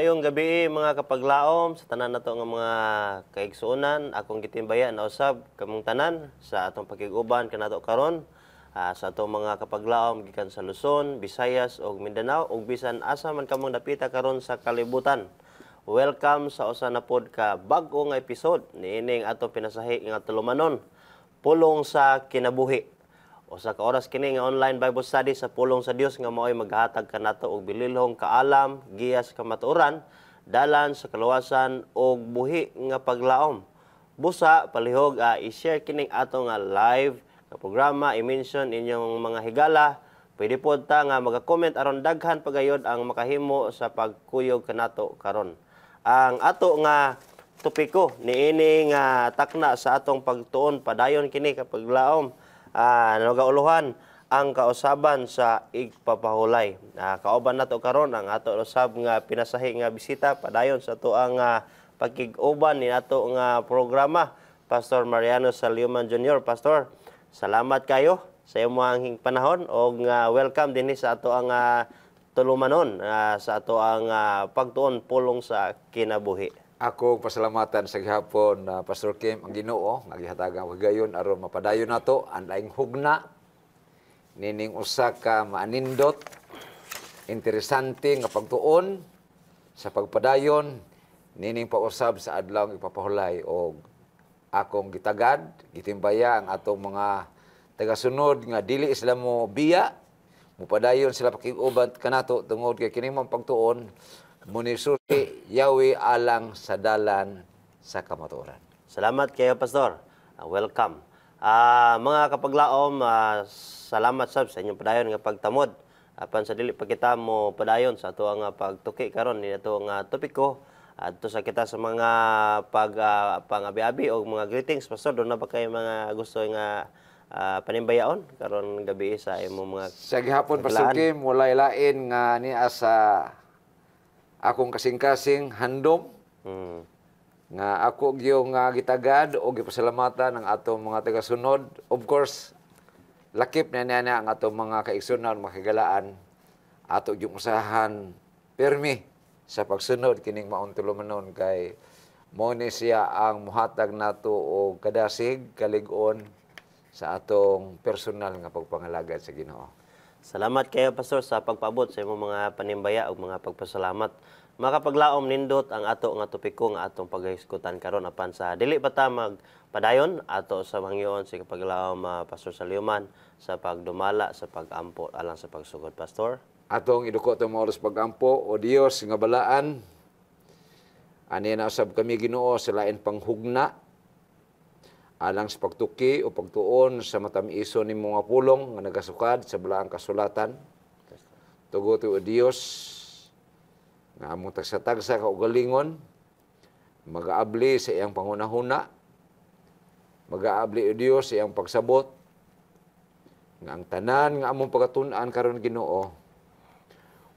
Maayong gabi mga kapaglaom sa tanan nato nga mga kaigsuonan, akong gitimbayan na usab kamong tanan sa atong pakiguban kanato karon sa atong mga kapaglaom gikan sa Luzon, Visayas ug Mindanao ug bisan asa man kamong dapita karon sa kalibutan. Welcome sa usa na pod ka bag-o nga episode niining atong pinasahi nga tulumanon, pulong sa kinabuhi. Usa ka oras kini nga online Bible study sa pulong sa Dios nga mao'y maghatag kanato og bililhong kaalam, giyas kamatuoran, dalan sa kaluwasan ug buhi nga paglaom. Busa palihog i-share kining ato nga live nga programa, i-mention inyong mga higala. Pwede pod ta nga maga-comment aron daghan pagayod ang makahimo sa pagkuyog kanato karon. Ang ato nga topiko niini nga takna sa atong pagtuon padayon kini ka paglaom. Nagauluhan ang kausaban sa igpapahulay. Kauban nato karon ang ato usab nga pinasahi nga bisita padayon sa ato ang pagkig-uban ni ato nga programa, Pastor Mariano Saliuman Jr. Pastor, salamat kayo sa imong panahon og welcome dinhi sa ato ang tulumanon sa ato ang pagtuon pulong sa kinabuhi. Ako pasalamatan sa gihapon Pastor Kim ang Ginoo nga gihatagan gayon aron mapadayon nato ang laing hugna nining usa ka maanindot interesante nga pagtuon sa pagpadayon nining pausab sa adlaw ng ipapahulay og akong gitagad gitimbaya ang atong mga tagasunod nga dili sila mo biya mupadayon sila pakig-uban kanato tungod kay kining mga pagtuon munisuri yawi alang sa dalan sa kamatuoran. Salamat kayo, Pastor. Welcome. Mga kapaglaom, salamat sab sa inyong padayon nga pagtamod. Apan sa dili pa kita mo padayon sa ato nga pagtuki karon ni ato nga topiko adto sa kita sa mga pangabi-abi o mga greetings. Pastor, doon na ba kayo mga gusto nga panimbayaon karon gabi sa imong mga sa gihapon Pastor Kim walay lain nga niya sa akong kasing-kasing handom nga ako gyung gitagad o gipasalamatan ang atong mga tagasunod. Of course, lakip na niya ang atong mga kaigsunan, makigalaan, ato gyung usahan permi sa pagsunod kining maong tulumanon kay mao ni siya ang muhatag nato og kadasig, kalig-on sa atong personal nga pagpangalagad sa Ginoo. Salamat kayo, Pastor, sa pagpaabot sa imong mga panimbaya o mga pagpasalamat. Mga kapaglaom nindot ang ato nga topiko nga atong paghisgutan karon apan sa dili pa ta magpadayon ato sa mangyoon si kapaglaom Pastor Saliuman sa pagdumala sa pagampo alang sa pagsugod, Pastor. Atong idukot ang oras pagampo o Dios nga balaan. Ani na usab kami Ginoo sa lain panghugna alang sa pagtuki o pagtuon sa matamiison ni mga pulong nga nagasukad sa balaang kasulatan. Tugot o Dios nga among tagsa-tagsa kaugalingon, mag-aabli sa iyang pangunahuna, mag-aabli o Dios sa iyang pagsabot, nga ang tanan nga among pagatunan karon Ginoo,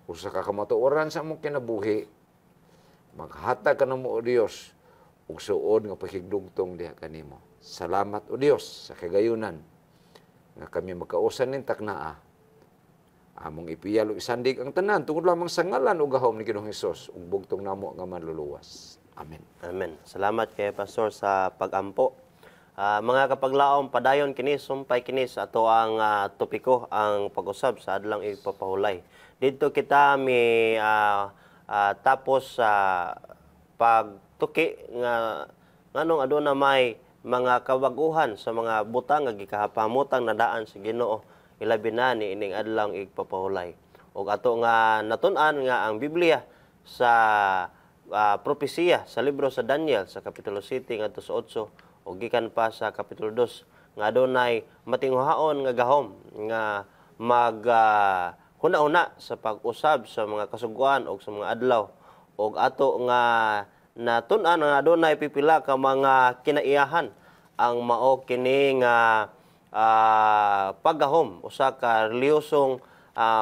usa ka kamatuoran sa among kinabuhi, maghatag ka namo o Dios, ug suod nga pakigdugtong diha kanimo. Salamat o Dios sa kagayunan nga kami magkausan nin taknaa. Among ipiyalo isandig ang tanan tungod lamang sa ngalan ug gahom ni Ginoong Hesus ug bugtong namo nga manluluwas. Amen. Amen. Salamat kay Pastor sa pagampo. Mga kapaglaom padayon kini sumpay kini sa ato ang topiko ang pag-usab sa adlang ipapahulay. Dito kita mi tapos sa pagtuki nga nganong aduna may mga kabaguhan sa mga butang nga gikahapamutang nadaan sa Ginoo ilabi na ni ining adlaw igpapahulay. Og ato nga natun-an nga ang Biblia sa propesiya sa libro sa Daniel sa kapitulo 7 ngadto sa 8 ug gikan pa sa kapitulo 2 nga adunay matinghuhaon nga gahom nga huna-huna sa pag-usab sa mga kasuguan og sa mga adlaw og ato nga natun-an nga adunay pipila ka mga kinaiyahan ang mao kini nga paggahom usa ka reliyosong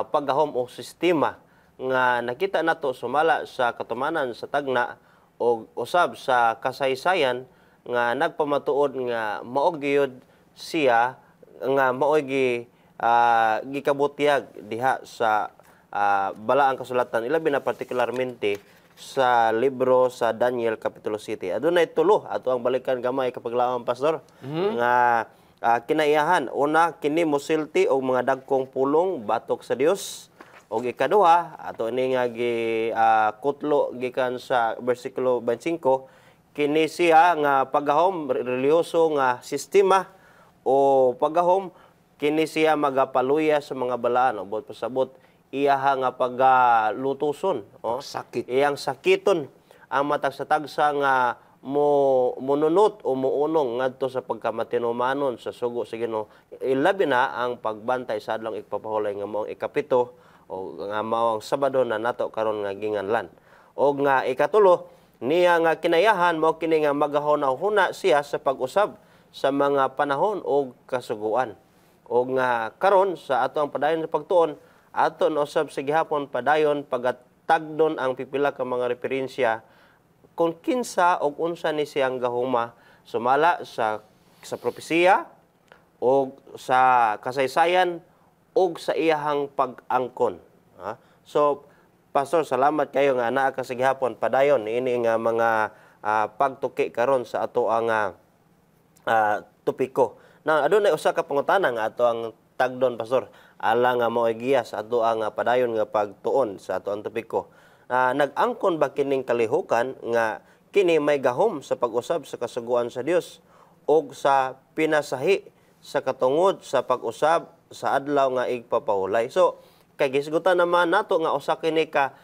paggahom o sistema nga nakita nato sumala sa katumanan sa tagna o usab sa kasaysayan nga nagpamatuod nga mao gyud siya nga mao gikabutyag diha sa balaang kasulatan ilabi na partikularmente sa libro sa Daniel Kapitulo 7. Adunay tulo ato ang balikan gamay kapaglaom pastor nga kinaiyahan. Una, kini mosilti og mga dagkong pulong batok sa Dios. Og ikaduha, ato ini nga kutlo gikan sa bersikulo 25, kini siya nga pagahom reliyoso nga sistema o pagahom kini siya magapaluya sa mga balaan. Obot pasabot iyaha nga pagalutuson, Sakit. iyang sakiton ang matag sa tagsa nga mununot o muunong ngadto sa pagkamatinumanon sa sugo sa Ginoo. Ilabi na ang pagbantay sa adlong ipapahulay nga maong ikapito o nga maong Sabado na nato karon nga ginganlan. O nga ikatulo, niya nga kinayahan mao kini nga magahuna-huna siya sa pag-usab sa mga panahon o kasuguan. O nga karon sa ato ang padayon sa pagtuon, ato usab sa gihapon padayon pagatagdon ang pipila ka mga referensya kung kinsa og unsa ni siyang gahuma sumala sa propesiya o sa kasaysayan o sa iyahang pag-angkon. So, Pastor, salamat kayo nga naa ka sa gihapon padayon ini nga mga pagtuki karon sa ato ang topiko. Na adunay usa ka pangutana nga ato ang tagdon, Pastor, ala nga mao giya sa ato ang padayon nga pagtuon sa ato ang topiko. Nag-angkon ba kining kalihukan nga kini may gahom sa pag-usab sa kasuguan sa Dios o sa pinasahi sa katungod sa pag-usab sa adlaw nga igpapahulay. So, kay gisgutan naman nato nga usa kini ka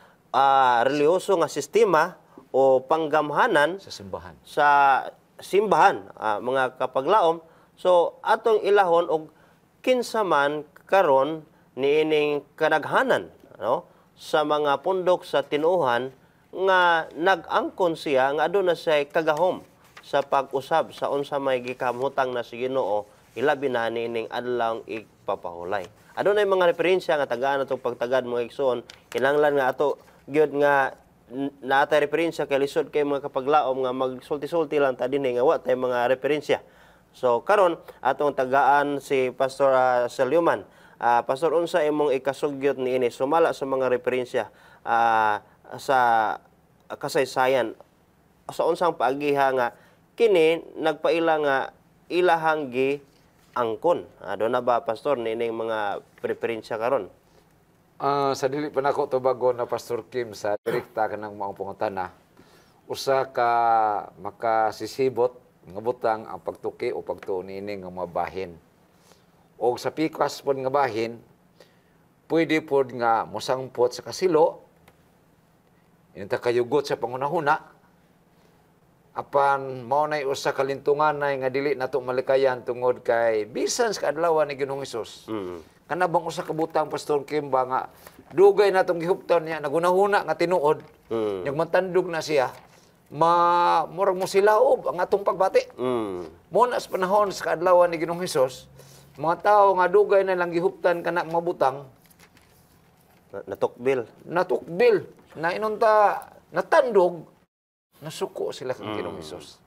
reliyoso nga sistema o panggamhanan Sa simbahan. sa simbahan, mga kapaglaom. So, atong ilahon og kinsa man karon niining kadaghanan sa mga pundok sa tinuhan nga nag-angkon siya nga aduna siya kagahom sa pag-usab sa unsa may gikamhutang na si Ginoo ilabi na niining adlaw igpapahulay. Adunay mga referensya nga tagaan atong pagtagad mga igsoon, kinahanglan nga ato gyud nga naatay referensya kay lisod kay mga kapaglaom nga magsulti-sulti lang ta dinhi nga wa tay mga referensya. So karon atong tagaan si Pastor Selyuman. Pastor, unsa imong ikasugyot niini sumala sa mga referensya sa kasaysayan sa unsang paagiha nga kini nagpaila nga ilahang gi angkon. Doon na ba, Pastor, nining mga referensya karon? Sa dili pa nako tubago na Pastor Kim sa direkta kanang maong pangutana, usa ka makasisibot nga butang ang pagtuki o pagtuon niini nga mga bahin. O sa pikas pod nga bahin, pwede pod nga mosangpot sa kasilo, inta kayugot sa pangunahuna, apan mao nay usa ka lintunganay nga dili nato malikayan tungod kay bisan sa adlaw ni Ginoong Hesus. Kana bang usa ka butang Pastor Kim ba nga dugay natong gihupton niya nagunahuna nga tinuod, yung matandog na siya, murag mo silaob ang atong pagbati. Muna sa panahon sa adlaw ni Ginoong Hesus, mga tao nga dugay na lang gihuptan kana mga butang natukbil na inunta natandog nasuko sila kang Ginoong Hesus.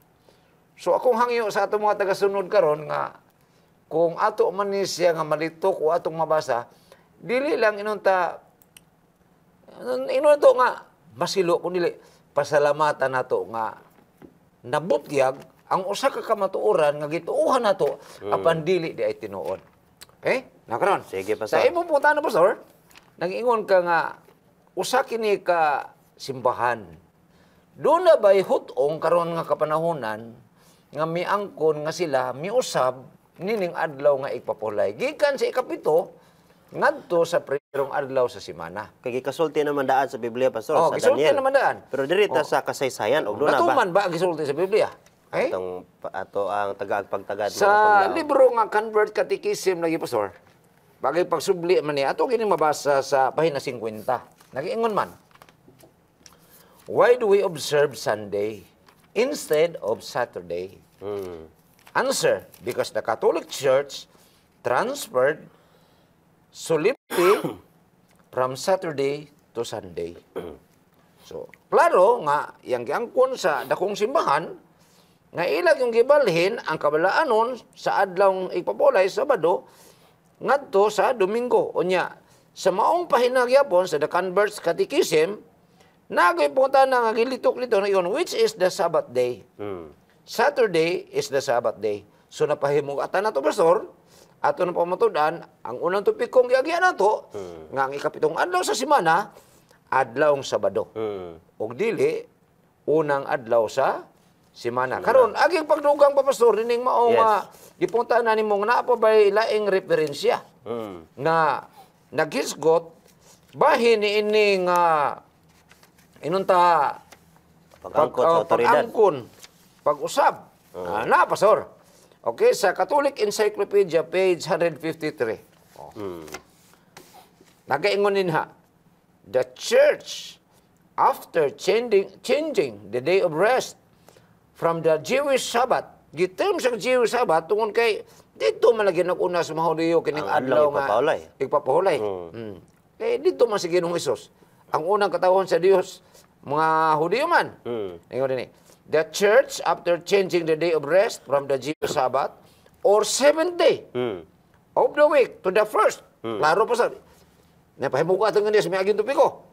So akong hangyo sa atong mga tagasunod karon nga kung ato man ni siya nga malitok o atong mabasa, dili lang inunta nga masilo kun dili pasalamatan nato nga nabutyag ang usa ka kamatuoran nga gituohan nato apan dili di ay tinuod. Okay? Nakaron. Sige, Pastor. Sa imong putana, Pastor, nag-ingon ka nga usa kini ka simbahan. Doon na ba'y hutong karon nga kapanahonan nga miangkon nga sila miusab nining adlaw nga igpapulay. Gikan sa ikapito ngadto sa pirong adlaw sa semana. Kay gikasulti naman daan sa Biblia, Pastor, sa gisulti Daniel. naman daan. Pero dirita sa kasaysayan og doon na ba? Natuman ba gisulti sa Biblia? Okay? Ato ang tagaagpagtagad Sa libro nga Convert Catechism lagi, Pastor, bagay pagsubli man niya, ato kini mabasa sa pahina 50. Nag-ingon man, why do we observe Sunday instead of Saturday? Answer, because the Catholic Church transferred solemnity from Saturday to Sunday. So, klaro nga, yang giangkon sa dakong simbahan, nga ilag yung gibalhin ang kabalaanon sa adlaw igpapulay Sabado ngadto sa Domingo. Unya, sa maong pahinagyapon sa The Converts Catechism, Nagoy punta na nga gilitok nito na yun, which is the Sabbath day. Saturday is the Sabbath day. So napahimugatan na to, Pastor, ato na pamatudan, ang unang topikong giagyan na to, nga ang ikapitong adlaw sa simana, adlawng Sabado. Og dili, unang adlaw sa simana. Karon, aging pagdugang pa, Pastor, nining maong gipunta na ni mong naa pa ba'y laing referensya na naghisgot bahin ni ining inunta Pag-angkot sa otoridad. pag-usab. Na, Pastor. Okay, sa Catholic Encyclopedia, page 153. Nagaingon ninha, the Church, after changing the day of rest from the Jewish Sabbath, giterm sa Jewish Sabbath, tungkol kay, dito man lagi nag-una sa mga Hudiyo, kining Ang adlaw nga, ipapahulay. ipapahulay. Kaya dito man si Ginoong Hesus. Ang unang katawhan sa Dios, mga Hudiyo man. Ngayon din the Church, after changing the day of rest from the Jewish Sabbath, or seventh day of the week to the first. Klaro pa sa, napahimuka ito nga niya sa may aging tupiko.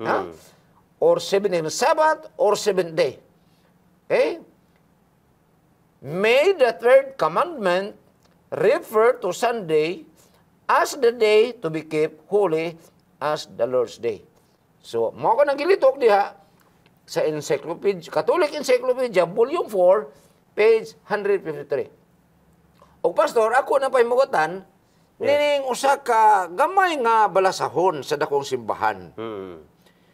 Or seventh day, Sabbath, or seventh day. Okay? May the third commandment refer to Sunday as the day to be kept holy as the Lord's day. So, mo ko nang gilitok diha sa Encyclopedia, Catholic Encyclopedia, Volume 4, page 153. O Pastor, ako na pahimugatan, nining usa ka gamay nga balasahon sa dakong simbahan.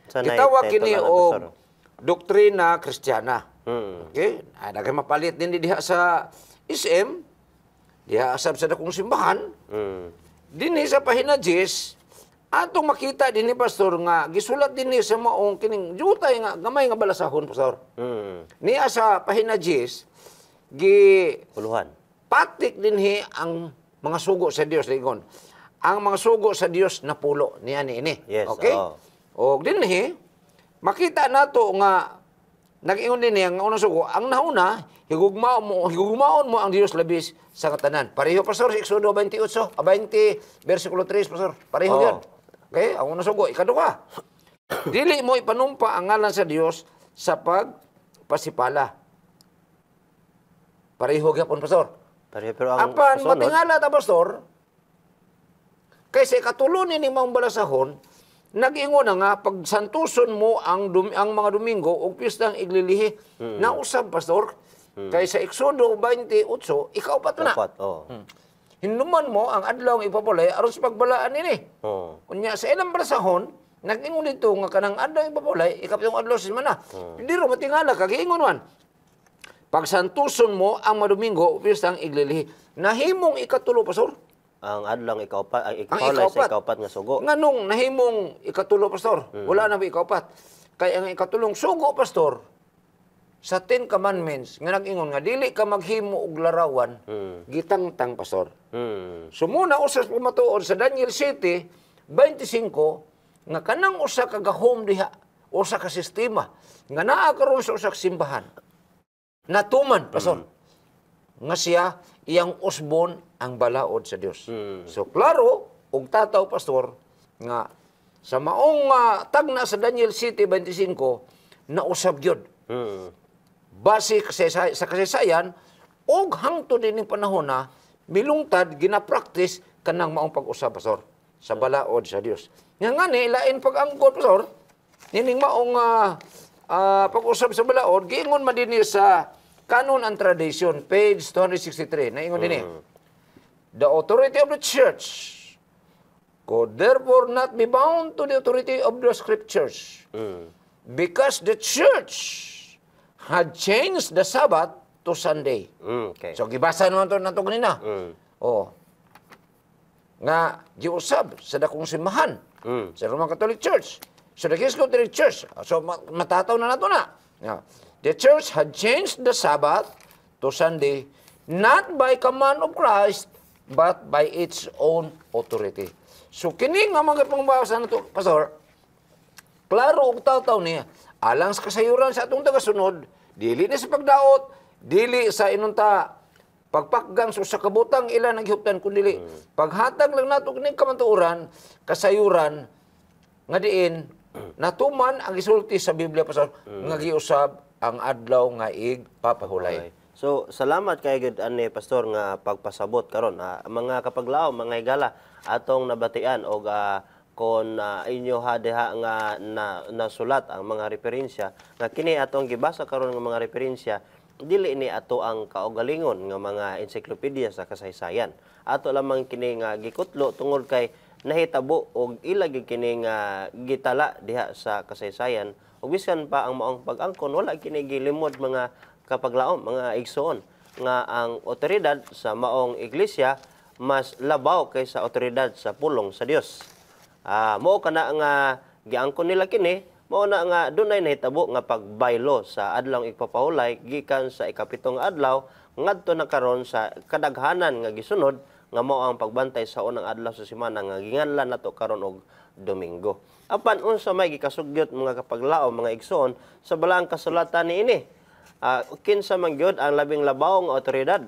Gitawag kini og doktrina Kristiyana. Okay? Dagay mapalit din diha sa SM, diha asab sa dakong simbahan. Dinhi sa pahina 10, atong makita dinhi, Pastor, nga gisulat dinhi sa maong kining jutay nga gamay nga balasahon, Pastor. Niya sa pahina 10, Puluhan. patik dinhi ang mga sugo sa Dios, lingon. Ang mga sugo sa Dios na pulo niya ni ini. Yes, Okay? O dinhi makita nato nga nag-ingon dinhi ang unang sugo, ang nauna higugmaon mo ang Dios labis sa katanan. Pareho, Pastor, sa Exodo 28, 20 versikulo 3, Pastor. Pareho yun. Okay? Ang unang sugo, ikaduha. Dili mo ipanumpa ang ngalan sa Dios sa pagpasipala. Pareho gyapon, Pastor. Pero ang Apan kasunod, matingala ta, Pastor, kaysa ikatulo ni mga balasahon, nag-ingon na nga, pagsantuson mo ang mga Domingo o pistang iglilihi, nausab, Pastor, kaysa Exodo 28, ikaupat na. Hinuman mo ang adlaw ng ipapulay aron sa pagbalaan nini. Kunya sa ilang balasahon, nag-ingon dito nga kanang adlaw ng ipapulay, ikapitong adlaw sa semana. Hindi ro matingala, kagiingon man. Pagsantuson mo ang Domingo, pistang iglilihi. Nahimong ikatulo, Pastor. ang adlang ikapulay sa ikaupat nga sugo. Nganong nahimong ikatulo, Pastor? Wala na ba ikaupat? Kaya ang ikatulong sugo, Pastor, sa 10 Commandments, nga nag-ingon nga, dili ka maghimo og larawan, gitangtang, Pastor. So muna, usas pumatuod sa Daniel 7:25, nga kanang usa ka gahom diha, usa ka sistema, nga naa karon sa usa ka simbahan. Natuman, Pastor, nga siya, iyang usbon ang balaod sa Dios. So klaro, og tataw, Pastor, nga sa maong tagna sa Daniel 7:25, nausab gyud. Base sa kasaysayan, og hangtod din panahon na milungtad ginapraktis kanang maong pag-usab, Pastor, sa balaod sa Dios. Nga ngani lain pag-angkon, Pastor, nining maong pag-usab sa balaod, giingon man dinhi sa Canon and Tradition, page 263, naingon dinhi. The authority of the church could therefore not be bound to the authority of the scriptures, because the church had changed the Sabbath to Sunday. Okay. So gibasa naman to nato kanina. Nga giusab sa dakong simbahan sa Roman Catholic Church. So the Catholic Church. So matataw na nato na. The church had changed the Sabbath to Sunday, not by command of Christ, but by its own authority. So kini nga mga pangbasa nato, Pastor, klaro og taw-taw niya, alang sa kasayuran sa atong tagasunod, dili ni sa pagdaot, dili sa inunta pagpakgang sa kabutang ilan ang gihuptan, kundi paghatag lang nato kini kamantuoran, kasayuran nga diin natuman ang isulti sa Biblia pastor nga giusab ang adlaw nga igpapahulay. So, salamat kay gud ani pastor nga pagpasabot karon. Mga kapaglaom, mga higala atong nabatian og kon inyo diha nga nasulat ang mga referensya nga kini atong gibasa karon nga mga referensya dili ni ato ang kaugalingon nga mga encyclopedia sa kasaysayan. Ato lamang kini nga gikutlo tungod kay nahitabo og ila gyud kini nga gitala diha sa kasaysayan ug bisan pa ang maong pag-angkon wala kini gilimod mga kapaglaom, mga igsoon nga ang otoridad sa maong iglesia mas labaw kaysa otoridad sa pulong sa Dios. Mao kana nga giangkon nila kini, mao na nga dunay nahitabo nga pagbaylo sa adlaw igpapahulay gikan sa ikapitong adlaw ngadto na karon sa kadaghanan nga gisunod nga mao ang pagbantay sa unang adlaw sa semana nga ginganlan nato karon og Domingo. Apan unsa may gikasugyot mga kapaglaom, mga igsoon sa balaang kasulatan niini? Kinsa man gyud ang labing labaw nga otoridad?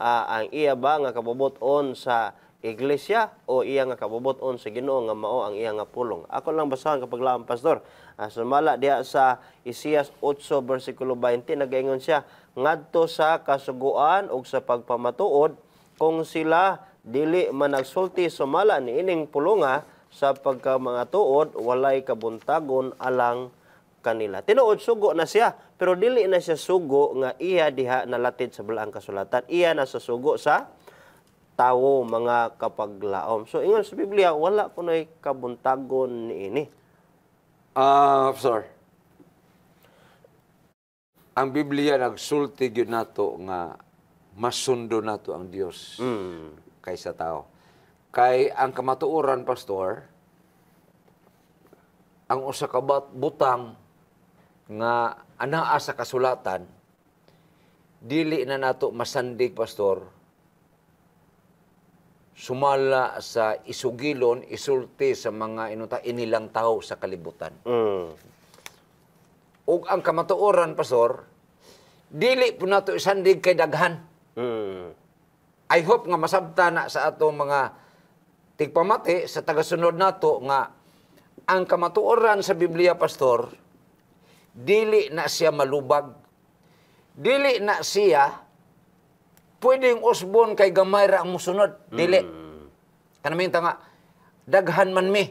Ang iya ba nga kabubuton sa iglesia o iya nga kabubuton sa Ginoo nga mao ang iya nga pulong? Ako lang basahan kapaglaom pastor. Sumala diha sa Isias 8 bersikulo 20 nagaingon siya ngadto sa kasuguan ug sa pagpamatuod kung sila dili man nagsulti sumala niining pulonga sa pagka mga tuod walay kabuntagon alang kanila. Tinuod sugo na siya pero dili na siya sugo nga iya diha nalatid sa balaang kasulatan. Iya na sa sugo sa tawo mga kapaglaom. So ingon sa Biblia wala kunoy kabuntagon niini. Sir, ang Biblia nagsulti gyud nato nga masundo nato ang Dios kaysa tao. Kay ang kamatuoran pastor, ang usa ka butang nga anaa sa kasulatan dili na nato masandig pastor sumala sa isugilon, isulti sa mga inilang tao sa kalibutan. Ug ang kamatuoran, pastor, dili po nato isandig kay daghan. I hope nga masabta na sa ato mga tigpamati sa tagasunod nato nga ang kamatuoran sa Biblia, pastor, dili na siya malubag. Dili na siya pwedeng usbon kay gamay ra ang musunod. Dili. Kanaminta nga, daghan man mi.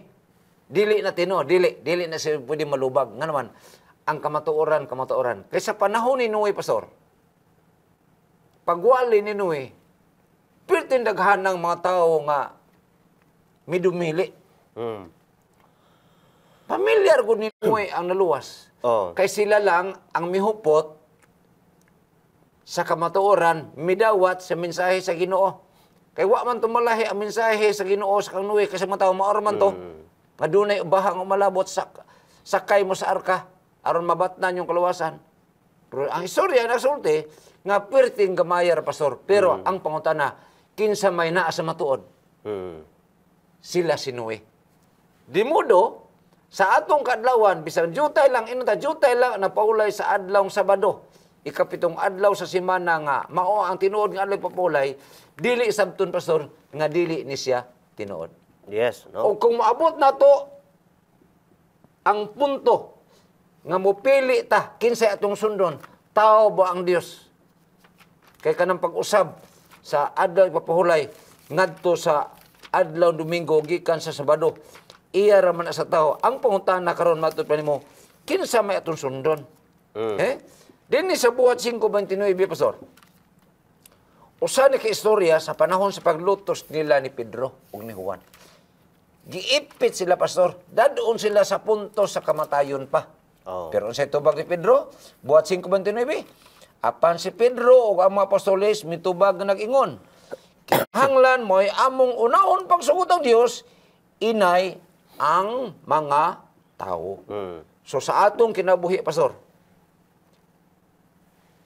Dili na tino. Dili na siya pwedeng malubag. Nga naman, ang kamatuoran. Kaysa panahon ni Noe, pastor, pagwali ni Noe, pirtin daghan ng mga tao nga midumili. Pamilyar ko ni Noe ang naluwas. Kay sila lang ang mihupot sa kamatuoran, midawat sa mensahe sa Ginoo. Kay wa man tumalahi ang mensahe sa Ginoo sa kang Noe kasi mga tao maor man to. Nga dunay ubahang umalabot sakay mo sa arka aron mabatnan yung kaluwasan. Pero ang istorya nagsulti nga perting gamayar, pastor. Pero ang pangutana, kinsa may naa sa matuod? Sila si Noe. Di modo, sa atong kadlawan, bisan jutay lang na paulay sa adlaw Sabado. Ikapitong adlaw sa semana nga mao ang tinuod nga adlaw papulay, dili sabton, pastor, nga dili ni siya tinuod. Yes, no? O kung maabot na to ang punto nga mopili ta kinsay atong sundon, tao ba ang Dios? Kay kanang pag-usab sa adlaw papahulay ngadto sa adlaw Domingo gikan sa Sabado, iya ra man sa tao. Ang pangutana karon matud pa nimo, kinsa may atong sundon? Dinhi sa buhat 5:29, pastor. Usa ni ka istorya sa panahon sa paglutos nila ni Pedro ug ni Juan. Giipit sila, pastor. Dadoon sila sa punto sa kamatayon pa. Pero unsay tubag ni Pedro? Buhat 5:29. Apan si Pedro ug ang mga apostoles mitubag nga nag-ingon, kinahanglan mo'y among unahon pagsugot ang Dios, inay ang mga tao. So sa atong kinabuhi, pastor,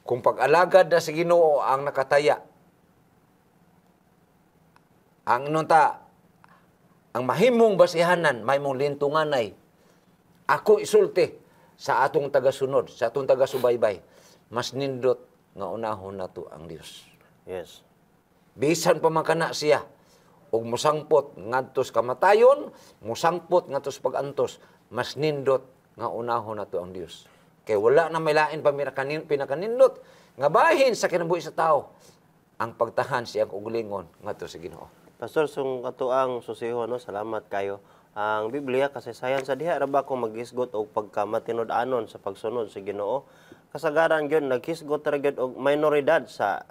kung pag-alagad na sa Ginoo ang nakataya, ang nunta, ang mahimong basihanan, mahimong lintunganay, ako isulti sa atong tagasunod, sa atong tagasubaybay, mas nindot nga unahon nato ang Dios. Yes. Bisan pa man kana siya, ug musangpot ngadto sa kamatayon, musangpot ngadto sa pag-antos, mas nindot nga unahon nato ang Dios. Kay wala na may lain pa pinakanindot nga bahin sa kinabuhi sa tao ang pagtahan siyang ugulingon ngadto sa Ginoo. Pastor, sung katuang susiho, no? Salamat kayo. Ang Biblia, kasaysayan sa diha, raba ko mag-isgot o pagkamatinud-anon sa pagsunod sa Ginoo. Kasagaran yun, naghisgot ra gyud og minoridad sa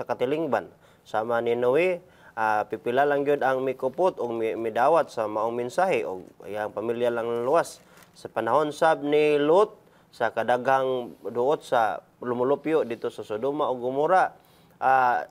katilingban. Sama ni Noe, pipila lang yun ang mikupot o midawat sa maong mensahe o iyang pamilya lang luwas. Sa panahon sab ni Lot, sa kadaghang duot sa lumulupyo dito sa Sodoma o Gomora,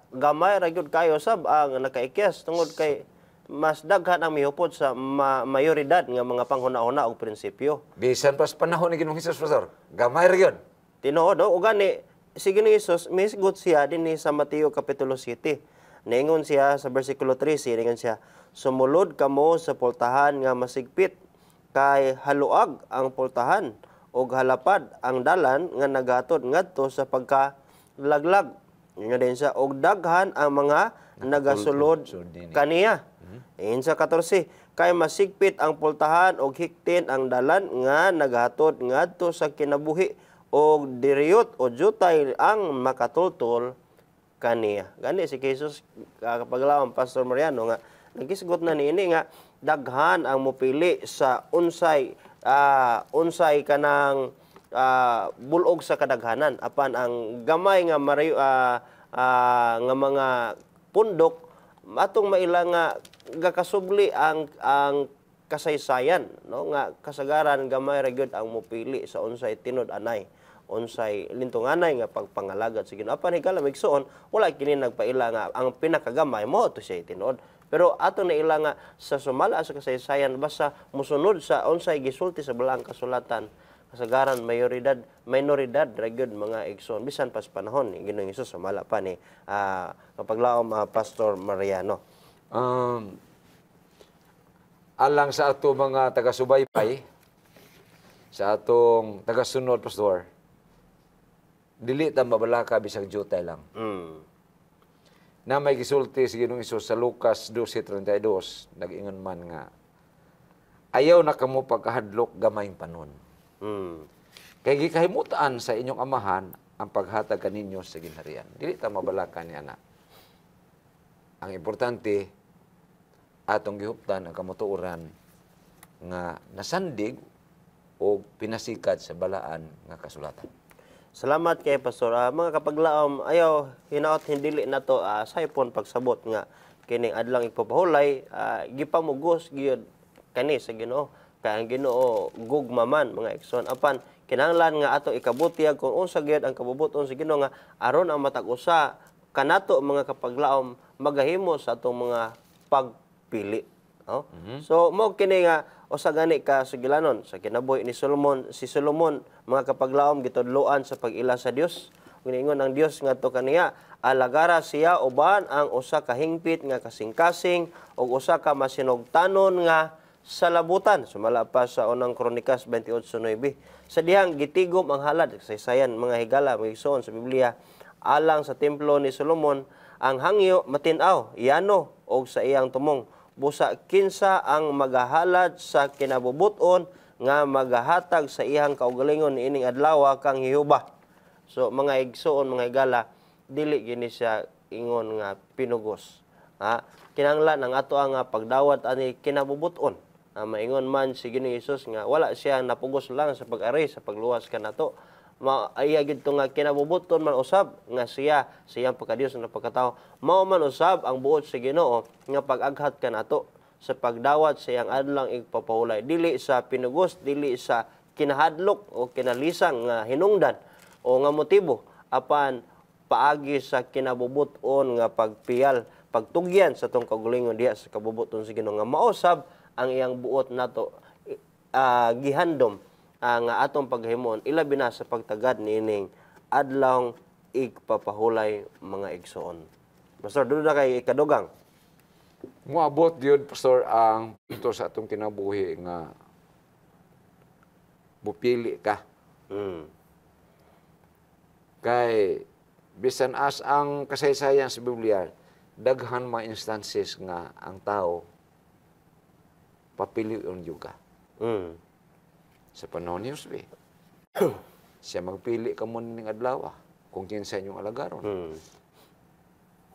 gamay ra gyud kayo sab ang nakaikyas tungod kay mas daghan ang mihupod sa mayoridad nga mga panghuna-huna og prinsipyo. Bisan pa sa panahon ni Ginoong Hesus, Pastor, gamay ra gyud. Tinuod, o gani, si Ginoong Hesus, misgot siya din sa Mateo Kapitulo 7. Naingon siya sa versikulo 13, naingon siya, sumulod kamo sa pultahan nga masigpit, kay haluag ang pultahan, o halapad ang dalan nga naghatod ngadto sa pagkalaglag. Nga din siya, og daghan ang mga nagasulod kaniya. Sa 14, kay masigpit ang pultahan og hiktin ang dalan nga naghatod ngadto sa kinabuhi og diriyot o jutay ang makatultol kaniya. Gani si Jesus kapaglawan Pastor Mariano nga nagisgot na niini nga daghan ang mupili sa unsay kanang bulog sa kadaghanan apan ang gamay nga nga mga pundok atong maila nga gakasubli ang kasaysayan, no, nga kasagaran gamay ra gyud ang mupili sa unsay tinud-anay, unsay lintunganay nga pagpangalagad sa Ginoo. Apan higala migsuon wala kini nagpaila nga ang pinakagamay mo to siya tinud. Pero ato na ila nga sa sumala sa kasaysayan basta musunod sa unsay gisulti sa balaang kasulatan, kasagaran minoridad ra gyud mga igsoon bisan pas panahon ni Ginoong Hesus sumala pa ni kapaglaom Pastor Mariano. Alang sa ato mga taga-subaybay, sa atong taga-sunod, Pastor, dili ta mabalaka bisag jutay lang. Na may gisulti si Ginoong Hesus sa Lucas 12:32, nag-ingon man nga, ayaw na kamo pagkahadlok gamayng panon. Kay gikahimutaan sa inyong amahan ang paghatag kaninyo sa ginharian. Dili ta mabalaka ni ana. Ang importante, atong gihuptan ang kamutuoran nga nasandig o pinasikat sa balaan nga kasulatan. Salamat kay Pastor. Mga kapaglaom, ayaw hinaot hindili na to sa ipon pagsabot nga kining adlang ipapahulay, gipamugos gyud kani sa Ginoo. Kay ang Ginoo gugmaman mga igsoon. Apan kinahanglan nga ato ikabutiag kung unsa gyud ang kabubuton sa Ginoo nga aron ang matag usa kanato mga kapaglaom magahimo sa atong mga pagpili. No? So mo kini nga usa gani ka sugilanon sa kinabuhi ni Solomon, si Solomon mga kapaglaom gitudloan sa pag-ila sa Dios. Ingon ang Dios ngadto kaniya, alagara siya uban ang usa ka hingpit nga kasing-kasing ug usa ka masinugtanon nga salabutan. Sumala pa sa unang Kronikas 28:9. Sa dihang gitigom ang halad sa sayan mga higala magigsoon sa Biblia alang sa templo ni Solomon ang hangyo matin-aw iyano og sa iyang tumong busa kinsa ang magahalad sa kinabubuton nga magahatag sa iyang kaugalingon niining adlaw kang Jehova. So mga igsoon mga higala dili gini siya ingon nga pinugos. Kinahanglan ang ato ang pagdawat ani kinabubuton. Maingon man si Ginoong Hesus nga wala siya napugos lang sa pag-ari sa pagluwas kanato. Maaya gid to nga kinabubuton man usab nga siyang pagkadios nga pagkatao. Mao man usab ang buot sa Ginoo nga pag-aghat kanato sa pagdawat sa iyang adlang igpapahulay, dili sa pinugos, dili sa kinahadlok o kinalisang nga hinungdan o nga motibo, apan paagi sa kinabubuton nga pagpiyal, pagtugyan sa tong kaugalingon diha sa kabubuton sa Ginoo nga mausab ang iyang buot nato gihandom nga atong paghimon ilabi na sa pagtagad niining adlawng igpapahulay mga igsoon. Pastor, doon na kay ikadugang. Moabot yun, Pastor, ang punto sa atong kinabuhi nga bupili ka. Kay bisan as ang kasaysayan sa Biblia, daghan mga instances nga ang tao papilion juga. Sa panahon ni Josue, siya magpili ka mo ning adlaw kung kinsa inyong alagaron.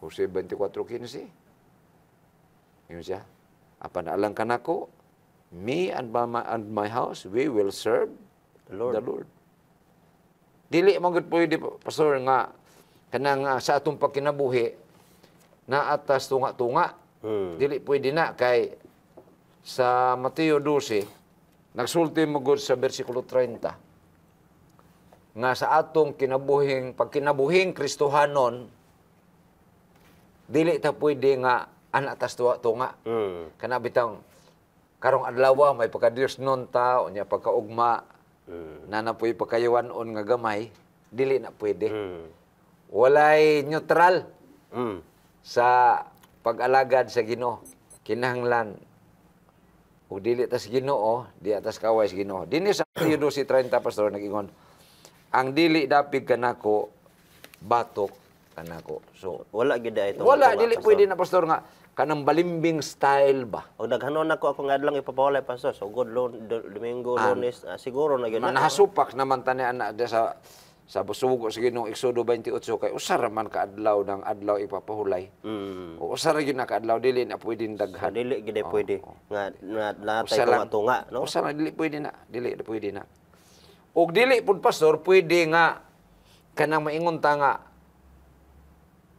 Jose 24:15. Yun siya. Apan alang kanako, me and my house, we will serve the Lord. Dili man gud pwede, pastor, nga kanang sa atong pagkinabuhi na atas tunga-tunga. Dili pwede na kay sa Mateo 12 nagsulti mo gud sa bersikulo 30 nga sa atong pagkinabuhing Kristohanon dili ta pwede nga ana tas tunga. Kana bitang karong adlaw may pagka-Dios non ta unya pagkaugma na napoy pagkayawanon nga gamay, dili na pwede. Walay neutral sa pag-alagad sa Ginoo. Kinahanglan ug dili tas Ginoo, di atas kaway sa Ginoo. Dinhi sa Mateo 12:30 pastor nag-ingon, ang dili dapig kanako batok kanako. So Wala gid ay itong wala tunga, dili pastor. pwede na pastor nga kanang balimbing style ba. Og daghanon ako akong adlang ipapawalay, pastor. So good Domingo, Lunes, siguro na gyud na. Nahasupak naman tani ana sa busugo sa Ginoo Exodo 28 kay usar man ka adlaw ng adlaw ipapahulay. O usar gyud na ka adlaw dili na pwedeng daghan. Dili gid ay pwede nga natay Usa lang. tunga, no? Usar na dili pwede na, dili na pwede na. Og dili pud pastor pwede nga kanang maingon ta nga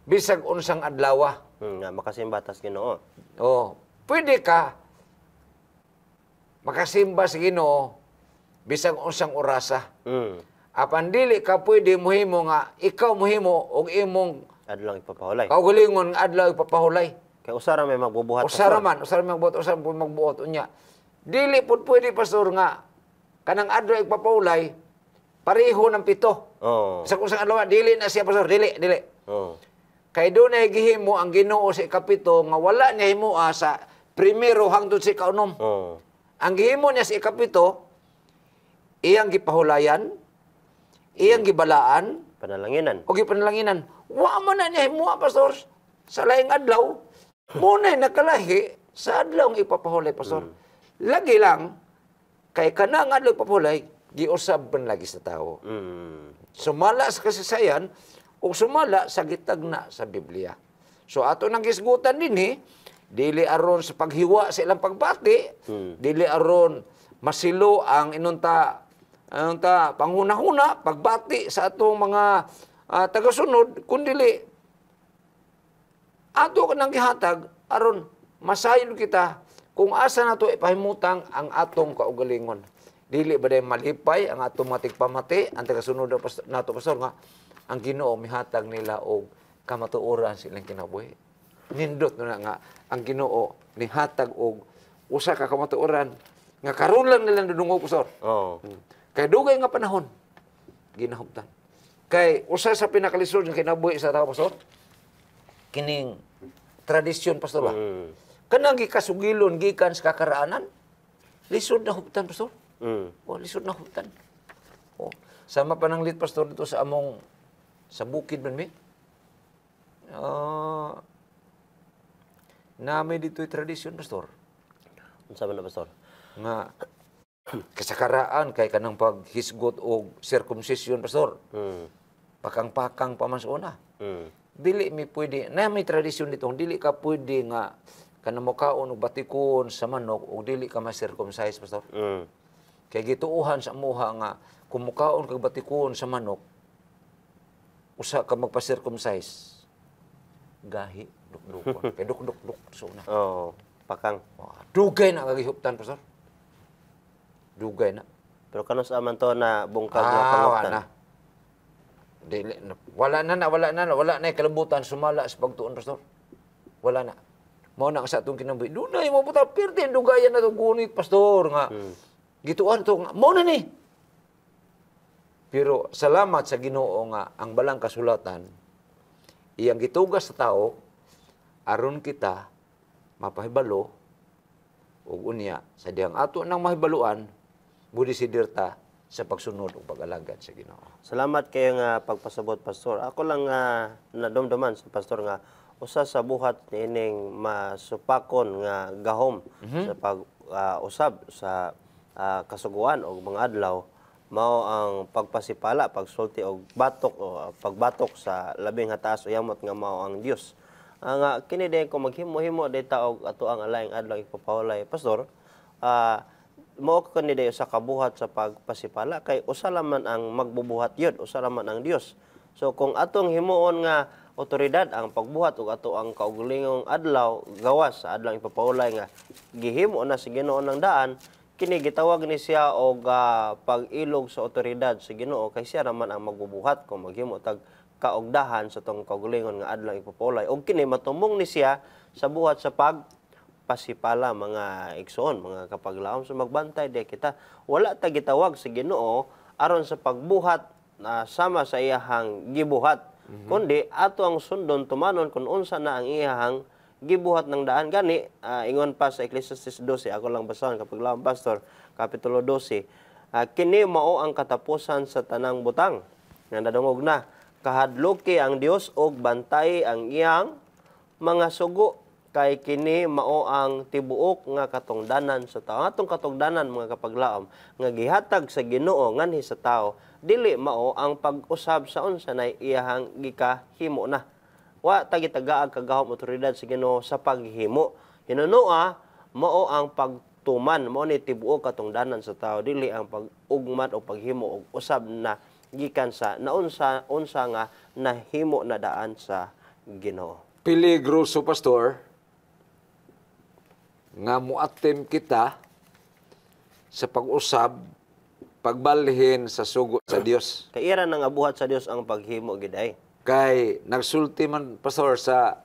bisag unsang adlaw. Nga makasimba tas Ginoo. Oh, pwede ka makasimba sa Ginoo bisag unsang orasa. Apan dili ka pwede mohimo nga ikaw mohimo og imong Adlang ipapawalay. kaugalingon nga adlaw ipapahulay. Kay usara may magbubuhat. Usara man magbuot unya. Dili pud pwede pastor nga kanang adlaw ipapahulay pareho ng 7. Oh. Sa kusang adlaw dili na siya pastor, dili. Oh. Kay doon ay gihimo ang Ginoo sa ikapito nga wala niya himuha sa primero hangtod sa ikaunom. Oh. Ang gihimo niya sa ikapito, iyang gipahulayan, iyang gibalaan, Panalanginan. o gipanlanginan. Wa man na niya himuha, pastor, sa laing adlaw. Muna nakalahi sa adlaw ang ipapahulay, pastor. Lagi lang, kay kanang adlaw ipapahulay, giusab man lagi sa tao. Sumala sa kasaysayan, o sumala sa gitagna sa Biblia. So ato nang gisgutan dinhi, dili aron sa paghiwa sa ilang pagbati, dili aron masilo ang inunta panghuna-huna pagbati sa atong mga tagasunod, kundi ato nang gihatag aron masayon kita kung asa nato ipahimutang ang atong kaugalingon. Dili ba day malipay ang atong matikpamati ang tagasunod nato pastor nga ang Ginoo mihatag nila og kamatuoran sa ilang kinabuhi. Nindot na nga ang Ginoo nihatag og usa ka kamatuoran nga karon lang nila dudungog pastor. Oh. Kay dugay nga panahon ginahuptan. Kay usa sa pinakalisod nga kinabuhi sa tao pastor kining tradisyon pastor ba. Kanang gikasugilon gikan sa kakaraanan lisod na huptan pastor. O lisod na huptan. O sama pa ng lit pastor dito sa among sa bukid man mi. Nami dito'y tradisyon, pastor. Unsa man na, pastor? Nga kasakaraan kay kanang paghisgot o circumcision, pastor. Pakang-pakang pa man sa una. Dili mi pwede, na may tradisyon dito, dili ka pwede nga kanang mukaon o batikon sa manok o dili ka ma-circumcise, pastor. Kay gituuhan sa muha nga kung mukaon kag batikon sa manok, usa ka magpa-circumcise. Gahi, duk-dukon. Kay duk-duk-duk sa una. Oh, pakang. Dugay na kagihuptan, pastor. Dugay na. Pero kanos aman to na bungkag nga panguptan. Wala na kalabutan sumala sa pagtuon, pastor. Wala na. Mao na sa atong kinabuhi. Dunay mo puta pirtin dugayan na to gunit, pastor nga. Gituan to nga. Mao na ni. Pero salamat sa Ginoo nga ang balang kasulatan iyang gitugas sa tao aron kita mapahibalo ug unya sa diyang ato nang mahibaluan budisidir ta sa pagsunod ug pag-alagad sa Ginoo. Salamat kayo nga pagpasabot, pastor. Ako lang nga nadomdaman sa pastor nga usa sa buhat niining masupakon nga gahom sa pag usab sa kasuguan o mga adlaw mao ang pagpasipala, pagsulti og batok o pagbatok sa labing hataas o yamot nga mao ang Dios. Nga kini din ko maghimo-himo dita og ato ang alayng adlaw ipapahulay pastor, mao ko kani day sa kabuhat sa pagpasipala kay usa man ang magbubuhat yun, usa man ang Dios. So kung atong himuon nga otoridad ang pagbuhat ug ato ang kaugalingong adlaw gawas sa adlaw ipapahulay nga gihimo na si Ginoo ng daan, kini gitawag ni siya og pag-ilog sa otoridad sa Ginoo kay siya raman ang magbubuhat kung maghimo tag kaugdahan sa tong kaugalingon nga adlaw ipapahulay og kini matumong ni siya sa buhat sa pagpasipala mga igsoon, mga kapaglaom sa magbantay di kita wala ta gitawag sa Ginoo aron sa pagbuhat na sama sa iyahang gibuhat kundi ato ang sundon tumanon kung unsa na ang iyahang gibuhat ng daan gani ingon pa sa Ecclesiastes 12 ako lang basahon kapag laom pastor kapitulo 12 kini mao ang katapusan sa tanang butang nga nadungog na kahadloki ang Dios og bantay ang iyang mga sugo kay kini mao ang tibuok nga katungdanan sa tao atong katungdanan mga kapaglaom nga gihatag sa Ginoo nganhi sa tao dili mao ang pag-usab sa unsa nay iyahang gikahimo na. Wa tagi-tagaag kagahom otoridad sa Ginoo sa paghimo. Hinunoa mao ang pagtuman mao ni tibuok katungdanan sa tao dili ang pag-ugmat o paghimo og usab na gikan sa naunsa nga nahimo na daan sa Ginoo. Peligroso, pastor, nga muatem kita sa pag-usab, pagbalhin sa sugo sa Dios. Kay ira nang abuhat sa Dios ang paghimo giday. Kay nagsulti man, pastor, sa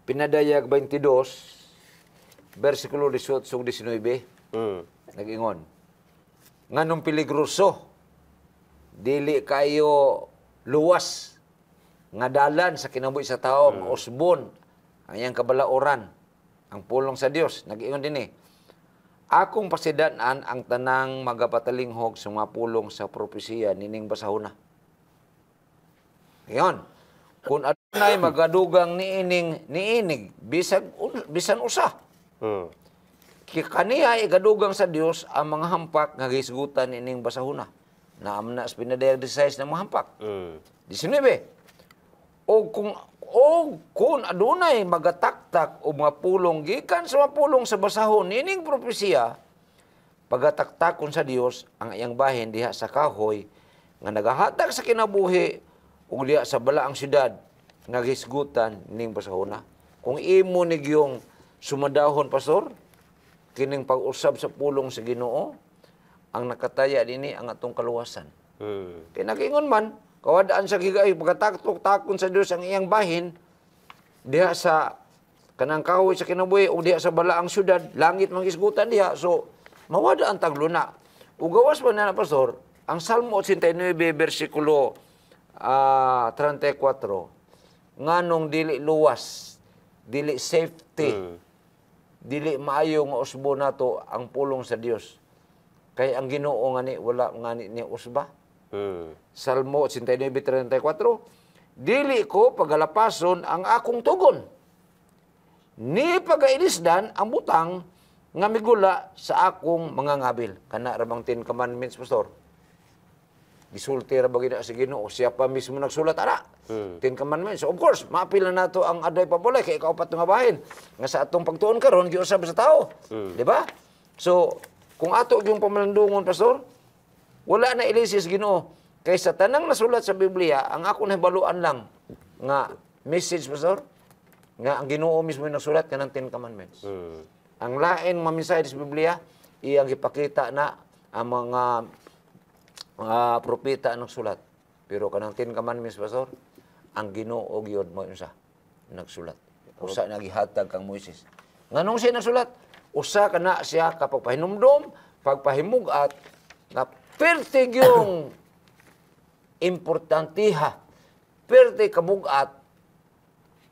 Pinadayag 22, versikulo 18 ug 19, nag-ingon, nganong peligroso, dili kayo luwas, nga dalan sa kinabuhi sa tao, usbon, ang iyang kabalauran, ang pulong sa Dios. Nag-ingon din akong pasidanan ang tanang magapatalinghob sa mga pulong sa propesiya nining basahona. Ngayon, kung adunay magadugang niinig, bisan usa. Kaniya igadugang sa Dios ang mga hampak nga gisgutan nining basahona. Naamna sa Pinadayag 16 na mga hampak. 19. O kung adunay magataktak o mga pulong gikan sa mga pulong sa basahon nining propesiya, pagataktakon sa Dios ang iyang bahin diha sa kahoy nga nagahatag sa kinabuhi ug diha sa balaang syudad nga gisgutan ning basahona. Kung imo nigyong sumadahon, pastor, kining pag-usab sa pulong sa Ginoo, ang nakataya dinhi ang atong kaluwasan. Kaya nag-ingon man, kawadaan sa gigay, pagkataktok-takon sa Diyos ang iyang bahin, diha sa kanang kahoy sa kinabuhi o diha sa balaang syudad, langit mangisgutan diha. So, mawada ang tagluna. Ugawas pa na, pastor, ang Salmo 89, versikulo 34, nganong dili luwas, dili safety, dili maayo nga usbo nato ang pulong sa Dios. Kay ang Ginoo ngani wala ngani ni usba. Salmo 89:34, dili ko pagalapason ang akong tugon, ni pagailisdan ang butang nga migula sa akong mga ngabil. Kana ra bang 10 commandments, pastor? Gisulti ra ba gid sa Ginoo, siya pa mismo nagsulat ara. 10 commandments. So, of course, maapil na nato ang aday papulay kay kaupat nga bahin nga sa atong pagtuon karon giusab sa tao. Di ba? So, kung ato yung pamalandungon, pastor, wala na ilisis Ginoo. Kay sa tanang nasulat sa Biblia, ang ako nahibaluan lang nga message, pastor, nga ang Ginoo mismo yung nagsulat ka ng 10 commandments. Ang lain maminsay sa Biblia, iyang ipakita na ang mga propeta ang nagsulat. Pero kanang 10 commandments, pastor, ang Ginoo gyud mo unsa nagsulat. Usa nagihatag kang Moises. Nganong siya nagsulat? Usa kana siya kapag pahinumdom, pagpahimugat, na pertig yung importantiha, pertig kabugat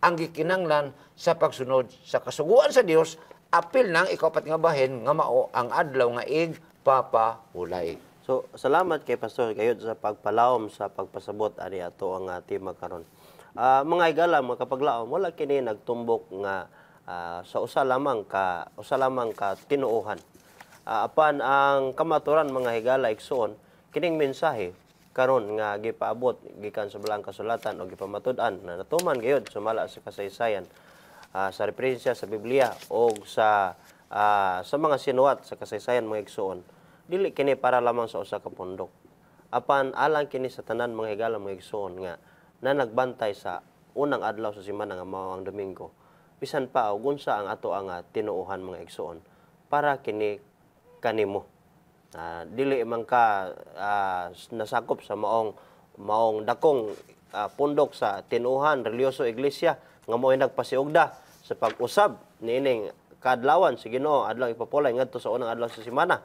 ang gikinanglan sa pagsunod sa kasuguan sa Dios, apil nang ikapat nga bahin nga mao ang adlaw nga igpapahulay. So, salamat kay Pastor kayod sa pagpalawom sa pagpasabot ani ato ang tema karon. Mga higala, mga kapaglaom, wala kini nagtumbok nga sa usa lamang ka tinuohan. apan ang kamaturan mga higala igsoon kining mensahe karon nga gipaabot gikan sa balang kasulatan o gipamatud-an na natuman gayud sumala sa kasaysayan sa referensya sa Biblia o sa mga sinuwat sa kasaysayan mga igsoon, dili kini para lamang sa usa ka pundok. Apan alang kini sa tanan mga higala mga igsoon nga na nagbantay sa unang adlaw sa semana nga mao ang Domingo. Bisan pa og unsa ang ato ang tinuohan mga igsoon para kini kanimo. Dili man ka nasakop sa maong dakong pundok sa tinuohan religyoso iglesia nga mo'y nagpasiugda sa pag-usab niining kaadlawan sa Ginoo adlaw ipapulay ngadto sa unang adlaw sa semana.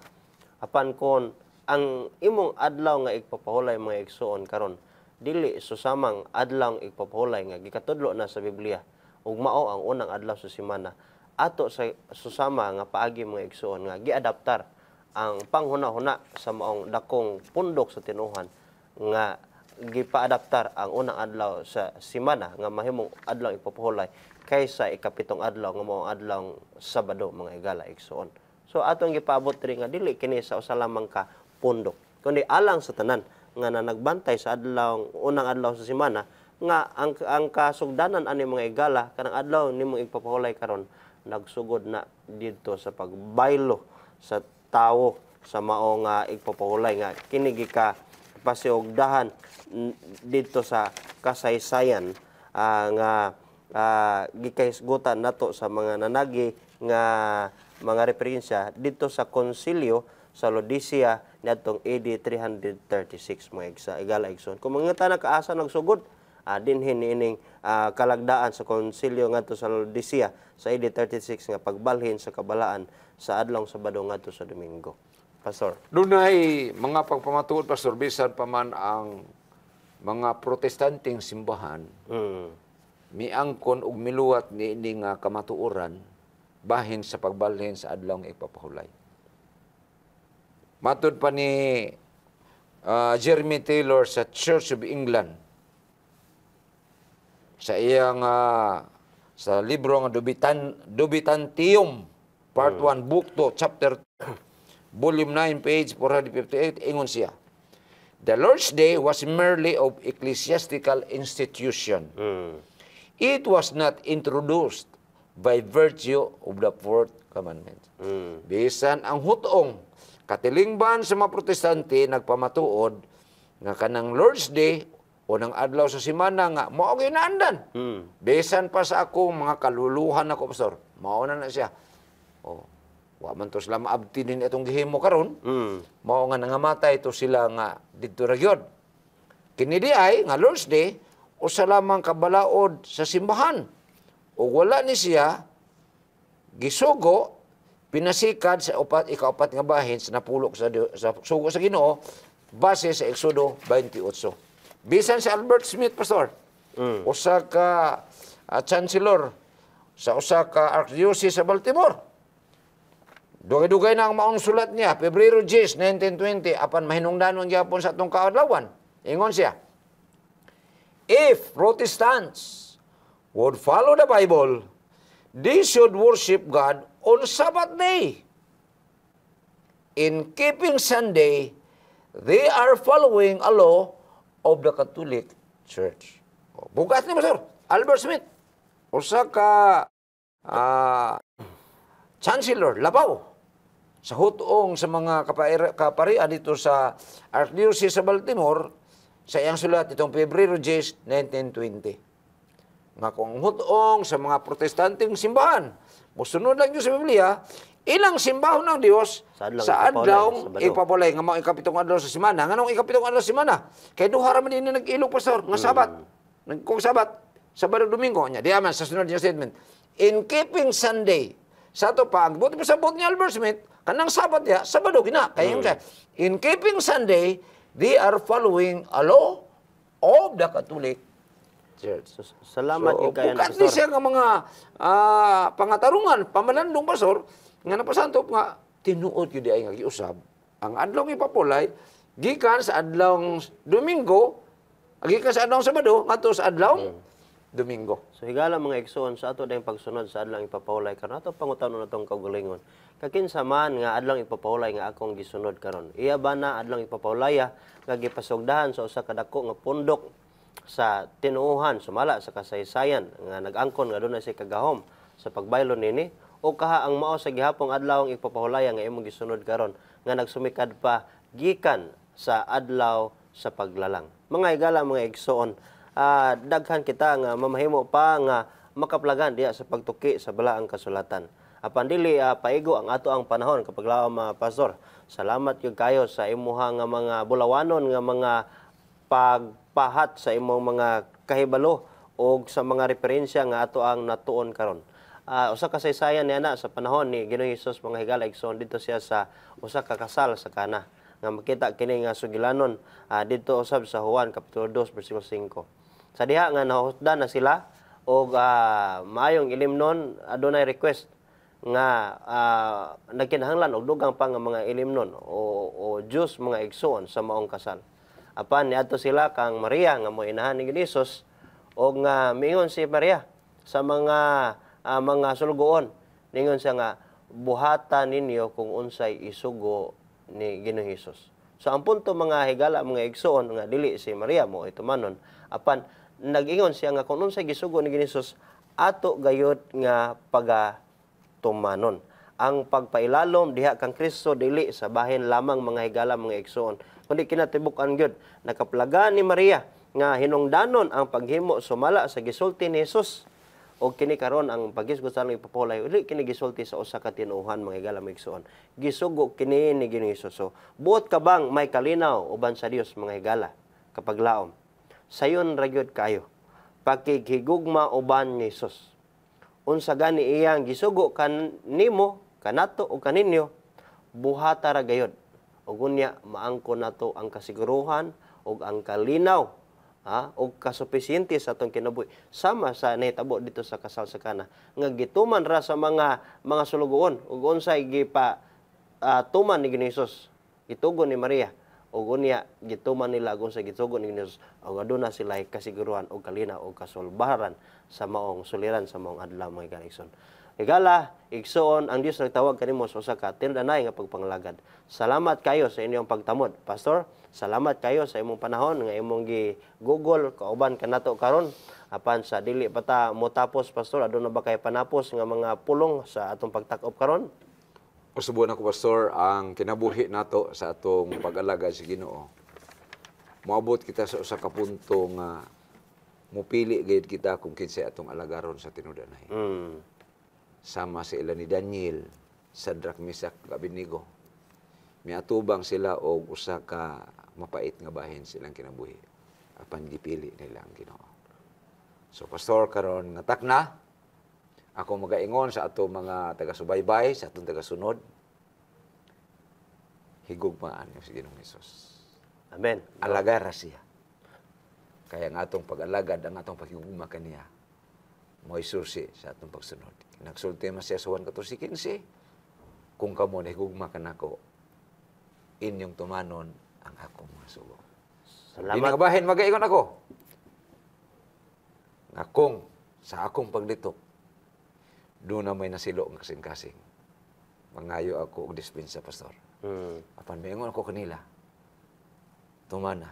Apan kon ang imong adlaw nga ipapahulay mga igsoon karon dili susamang adlaw ipapahulay nga gikatudlo na sa Biblia ug mao ang unang adlaw sa semana ato sa susama nga paagi mga igsoon nga giadaptar ang panghuna-huna sa maong dakong pundok sa tinuhan nga gipaadaptar ang unang adlaw sa semana nga mahimong adlaw ipapahulay kaysa ikapitong adlaw nga maong adlaw Sabado mga higala igsoon. So atong gipaabot diri nga dili kini sa usa lamang ka pundok kundi alang sa tanan nga nagbantay sa unang adlaw sa semana nga ang kasugdanan ani mga higala kanang adlaw nimo ipapahulay karon nagsugod na didto sa pagbaylo sa tawo sa mao nga igpapahulay nga kini gika pasiugdahan dito sa kasaysayan nga gikahisgutan nato sa mga nanagi nga mga referensya dito sa konsilyo sa Laodicea niadtong AD 336 mga higala igsoon. Kung mga tanang kaasa nagsugod dinhin niining kalagdaan sa konsilyo ngadto sa Laodicea sa AD 36 nga pagbalhin sa kabalaan sa adlaw Sabado ngadto sa Domingo. Pastor. Dunay mga pagpamatuod, Pastor, bisan pa man ang mga protestanteng simbahan, miangkon ug miluwat niini nga kamatuoran bahin sa pagbalhin sa adlaw nga ipapahulay. Matud pa ni Jeremy Taylor sa Church of England sa iyang sa libro nga Dubitantium Part 1 Book 2 Chapter Volume 9 page 458 ingon siya, "The Lord's Day was merely of ecclesiastical institution. It was not introduced by virtue of the fourth commandment." Bisan ang hutong katilingban sa mga protestante nagpamatuod nga kanang Lord's Day o ng adlaw sa semana nga mao ginaandan. Bisan pa sa akong mga kaluluhan ako, Pastor, mao na siya. Wa man to sila maabtinin itong gihimo karon. Mao nga nangamatay to sila nga didto ra gyud. Kini di ay nga Lord's Day usa lamang kabalaod sa simbahan. O wala ni siya gisugo pinasikad sa ikaapat nga bahin sa napulok sa sugo sa Ginoo base sa Exodo 28. Bisan si Albert Smith, Pastor, usa ka chancellor sa usa ka archdiocese sa Baltimore. Dugay-dugay na ang maong sulat niya, Pebrero 10, 1920, apan mahinungdanon gyapon sa atong kaadlawan. Ingon siya, "If Protestants would follow the Bible, they should worship God on Sabbath day. In keeping Sunday, they are following a law of the Catholic Church." Bugat ni Pastor Albert Smith, usa ka chancellor, labaw, sa hutong sa mga kaparian dito sa Archdiocese sa Baltimore, sa iyang sulat itong Pebrero 10, 1920. Nga kung hutong sa mga protestanteng simbahan, musunod lang yun sa Biblia, ilang simbahon ng Diyos sa adlaw ipapulay nga mga ikapitong adlaw sa semana. Nga nung ikapitong adlaw sa semana, kay duha ra man din nag-ilog, Pastor, nga Sabat. Kung Sabat, Sabado Domingo niya. Di aman sa sunod niya statement. In keeping Sunday, sa ito pa, buti pa sa ni Albert Smith, kanang Sabat niya, Sabado gina. Kaya siya, in keeping Sunday, they are following a law of the Catholic Church. Salamat So, kayo, bukat Pastor. ni siya nga mga pangatarungan, pamalandong, Pastor, nga napasantop nga, tinuod yun di ay nga giusab. Ang adlaw ipapulay, gikan sa adlaw Domingo, gikan sa adlaw Sabado, ngadto sa adlaw Domingo. So higala mga igsoon sa ato dayong pagsunod sa adlang ipapahulay karon ato pangutanon natong kaugalingon. Kakinsa man nga adlang ipapahulay nga akong gisunod karon. Iya ba na adlang ipapahulaya nga gipasugdahan sa usa ka dako nga pundok sa tinuuhan sumala sa kasaysayan nga nag-angkon nga dunay say kagahom sa pagbaylo nini o kaha ang mao sa gihapong adlaw ang ipapahulaya nga imong gisunod karon nga nagsumikad pa gikan sa adlaw sa paglalang. Mga higala mga igsoon, daghan kita nga mamahimo pa nga makaplagan diya sa pagtuki sa balaang kasulatan. Apan dili paigo ang ato ang panahon kapag laom pastor. Salamat gyud kayo sa imuha nga mga bulawanon nga mga pagpahat sa imong mga kahibalo o sa mga referensya nga ato ang natuon karon. Usa ka saysayan niana sa panahon ni Ginoong Hesus mga higala igsoon dito siya sa usa ka kasal sa Kana nga makita kini nga sugilanon dito usab sa Juan kapitulo 2 bersikulo 5. Sa diha nga nahusda na sila og maayong ilimnon adunay request nga nagkinahanglan og dugang pa nga mga ilimnon o Diyos mga igsoon sa maong kasal. Apan niadto sila kang Maria nga moinahan ni Hesus og nga miingon si Maria sa mga sulgoon. Ningon siya nga buhata ninyo kung unsay isugo ni Ginoong Hesus. So ang punto mga higala mga igsoon nga dili si Maria mo itumanon apan nag-ingon siya nga kung unsay gisugo ni Ginoong Hesus ato gayud nga pagatumanon. Ang pagpailalom diha kang Kristo dili sa bahin lamang mga higala mga igsoon kundi kinatibuk-an gyud nakaplaga ni Maria nga hinungdanon ang paghimo sumala sa gisulti ni Hesus o kini karon ang paghisgot sa aming ipapahulay uli kini gisulti sa usa ka tinuuhan mga higala mga igsoon gisugo kini ni Ginoong Hesus. So buot ka bang may kalinaw uban sa Dios mga higala kapag laom sayon ra gyud kayo pakighigugma uban ni Hesus unsa gani iyang gisugo kanimo kanato o kaninyo buhata ra gayud ug unya maangkon nato ang kasiguruhan ug ang kalinaw o kasupisyente sa atong kinabuhi sama sa nahitabo dito sa kasal sa Kana nga gituman ra sa mga sulugoon ug unsay tuman ni Ginoong Hesus gitugon ni Maria ug unya gituman nila ug unsay gitugon ni Ginoong Hesus ug aduna sila kasiguruhan ug kalinaw ug kasulbaran sa maong suliran sa maong adlaw mga igsoon. Higala, igsoon, ang Dios nagtawag kanimo sa usa ka tindanay nga pagpangalagad. Salamat kayo sa inyong pagtamod. Pastor, salamat kayo sa imong panahon nga imong gi-Google kauban kanato karon. Apan sa dili pa ta motapos pastor, aduna ba kay panapos nga mga pulong sa atong pagtak-op karon? Usubuan ako pastor ang kinabuhi nato sa atong pag-alagad sa Ginoo. Moabot kita sa usa ka punto nga mupili gayud kita kung kinsay atong alagaron sa tinudanay. Sama sa ila ni Daniel, Sadrak, Misak, Abednego. Miatubang sila og usa ka mapait nga bahin silang kinabuhi. Apan gipili nila ang Ginoo. So pastor karon natak na ako magaingon sa ato mga taga-subaybay, sa atong taga-sunod. Higugmaan niyo si Ginoong Hesus. Amen. Alagar siya. Kaya ang atong pag-alagad, ang atong paghigugma kaniya, mo'y sursi sa atong pagsunod. Nagsulti man siya sa 1:14, kung kamo nahigugma ka nako, inyong tumanon ang akong mga sugo. Salamat. Pinagabahin, mag-aingon ako. Ngakong sa akong paglitok, doon na may nasilo ang kasing-kasing. Mangayo ako og dispensa, pastor. Apan maingon ako kanila, tumana,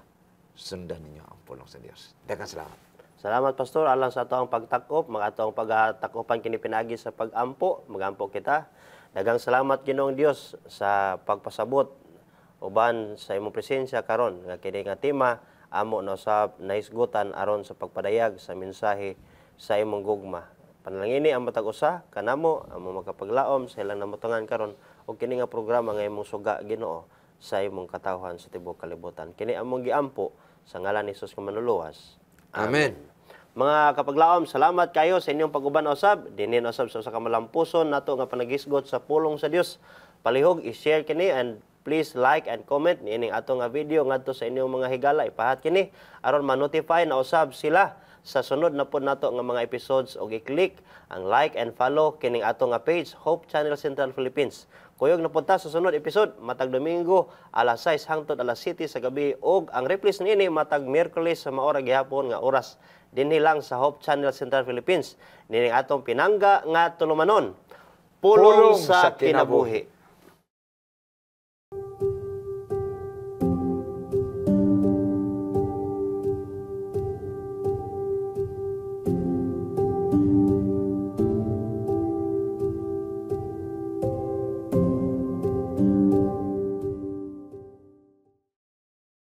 sundan ninyo ang pulong sa Dios. Daghang salamat. Salamat pastor alang sa atong pagtakop, mga atong pagtakopan kini pinagi sa pagampo, magampo kita. Daghang salamat Ginoong Dios sa pagpasabot uban sa imong presensya karon nga kini nga tema amo na usab naisgutan aron sa pagpadayag sa mensahe sa imong gugma. Panalangini ang matag usa kanamo amo makapaglaom sa ilang namutangan karon og kini nga programa nga imong suga Ginoo sa imong katawhan sa tibuok kalibutan. Kini among giampo sa ngalan ni Hesus nga manuluwas. Amen. Mga kapaglaom, salamat kayo sa inyong pag-uban usab. Dinin usab sa usa ka malampuson nato nga panagisgot sa pulong sa Dios. Palihog i-share kini and please like and comment niining ato nga video ngadto sa inyong mga higala ipahat kini aron ma-notify na usab sila sa sunod na pod nato nga mga episodes og i-click ang like and follow kining ato nga page Hope Channel Central Philippines. Kuyog na punta sa sunod episode matag Domingo alas 6 hangtod alas 7 sa gabi og ang reprise niini matag Miyerkules sa maora gihapon nga oras dinhi lang sa Hope Channel Central Philippines. Nining atong pinangga nga tulumanon. Pulong sa kinabuhi.